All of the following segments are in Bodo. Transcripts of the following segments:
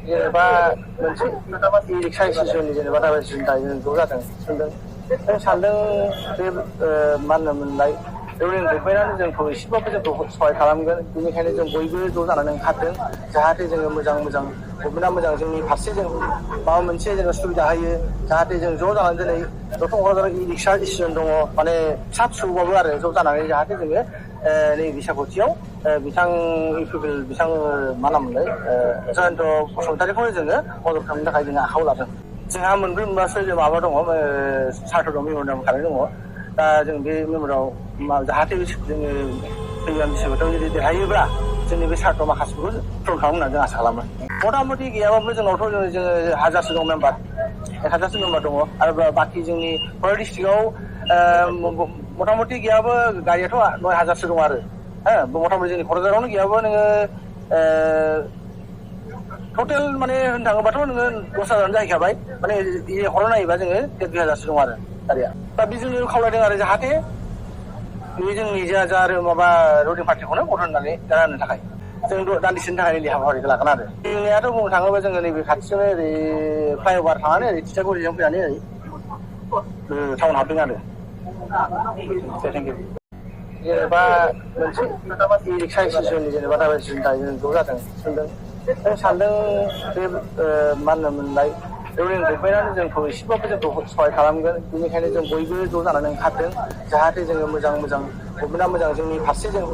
जेनेबा मोनसे इ-रिक्सा स्टेसननि जेनेबा दाबाय सिन्थाय ज' जादों सोंदों जों सानदों बे मा होनोमोनलाय रौनिं गभर्नमेन्टआनो जोंखौ एसेबाबो जोंखौ सहाय खालामगोन बेनिखायनो जों बयबो ज' जानानै ओंखारदों जाहाथे जोङो मोजां गभर्नमेन्टआ मोजां जोंनि फारसे जों माबा मोनसे जोङो सुबिदा होयो जाहाथे जों ज' जानानै दिनै दतमा क'क्राझाराव इ-रिक्सा स्टेसन दङ माने फिसा फिसौबाबो आरो ज' जानानै जाहाथे जोङो नैबे सापटियाव बिथां इउपिपिएल बिथां मा नाममोनलाय जयन्त बसुमतारीखौनो जोङो मदद खालामनो थाखाय जोङो आखायाव लादों। जोंहा मोनब्रै मोनबासो माबा दङ सार्टर दं मेम'रेन्डाम खालामनाय दङ दा जों बे मेम'राव जाहाथे जोङो फैगोन बिसायख'थियाव जुदि देरहायोब्ला जोंनि बे सार्टर माखासेखौ फुल खालामो होननानै जों आसा खालामो। मथा मथि गैयाबाबो जोंनावथ' जोङो हाजारसो दं मेम्बार 1000सो मेम्बार दङ आरो बाखि जोंनि क'क्राझार डिस्ट्रिक्टआव मथा मथि गैयाबो गारियाथ' 9000सो दं आरो मथा मथि जोंनि क'क्राझारावनो गैयाबो नोङो टटेल माने होननो थाङोबाथ' नोङो 10,000 जाहैखाबाय माने हराव नायोबा जोङो 2000सो दं आरो गारिया दा बेजोंनो खावलायदों आरो जाहाथे बे जोंनि जा आरो माबा रुलिं पार्टिखौनो भट होनानै होनो थाखाय जों दान्दिसेनि थाखाय नैबे हाबाफारिखौ लागोन आरो जोंनियाथ' बुंनो थाङोबा जोङो नैबे खाथियावनो ओरै फ्लाइअभार थांनानै ओरै थिथागुरिजों फैनानै ओरै टाउन हाबदों आरो थेंक इउ। जेनेबा मोनसे इ-रिक्सा स्टेसननि जेनेबा दाबाय सिन्थाय ज' जादों सोंदों जों सानदों बे मा होनोमोनलाय रौनिं गभर्नमेन्टआनो जोंखौ एसेबाबो जोंखौ सहाय खालामगोन बेनिखायनो जों बयबो ज' जानानै ओंखारदों जाहाथे जोङो मोजां गभर्नमेन्टआ मोजां जोंनि फारसे जों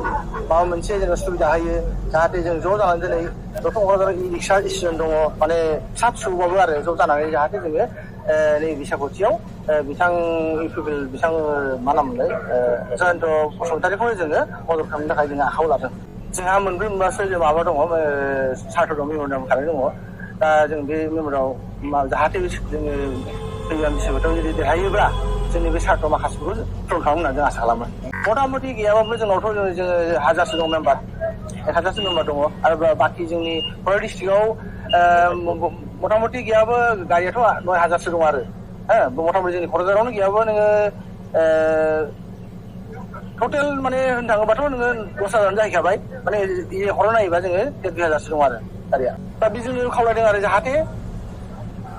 माबा मोनसे जोङो सुबिदा होयो जाहाथे जों ज' जानानै दिनै दतमा क'क्राझाराव इ-रिक्सा स्टेसन दङ माने फिसा फिसौबाबो आरो ज' जानानै जाहाथे जोङो नैबे सापटियाव बिथां इउपिपिएल बिथां मा नाममोनलाय जयन्त बसुमतारीखौनो जोङो मदद खालामनो थाखाय जोङो आखायाव लादों। जोंहा मोनब्रै मोनबासो माबा दङ सार्टर दं मेम'रेन्डाम खालामनाय दङ दा जों बे मेम'राव जाहाथे जोङो फैगोन बिसायख'थियाव जुदि देरहायोब्ला जोंनि बे सार्टर माखासेखौ फुल खालामो होननानै जों आसा खालामो। मथा मथि गैयाबाबो जोंनावथ' जोङो हाजारसो दं मेम्बार 1000सो मेम्बार दङ आरो बाखि जोंनि क'क्राझार डिस्ट्रिक्टआव मथा मथि गैयाबो गारियाथ' 9000सो दं आरो मथा मथि जोंनि क'क्राझारावनो गैयाबो नोङो टटेल माने होननो थाङोबाथ' नोङो 10,000 जाहैखाबाय माने हराव नायोबा जोङो 2000सो दं आरो गारिया दा बेजोंनो खावलायदों आरो जाहाथे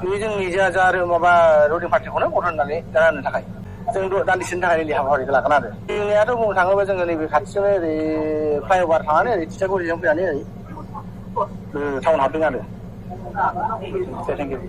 बे जोंनि जा आरो माबा रुलिं पार्टिखौनो भट होनानै होनो थाखाय जों दान्दिसेनि थाखाय नैबे हाबाफारिखौ लागोन आरो जोंनियाथ' बुंनो थाङोबा जोङो नैबे खाथियावनो ओरै फ्लाइअभार थांनानै ओरै थिथागुरिजों फैनानै ओरै टाउन हाबदों आरो थेंक इउ।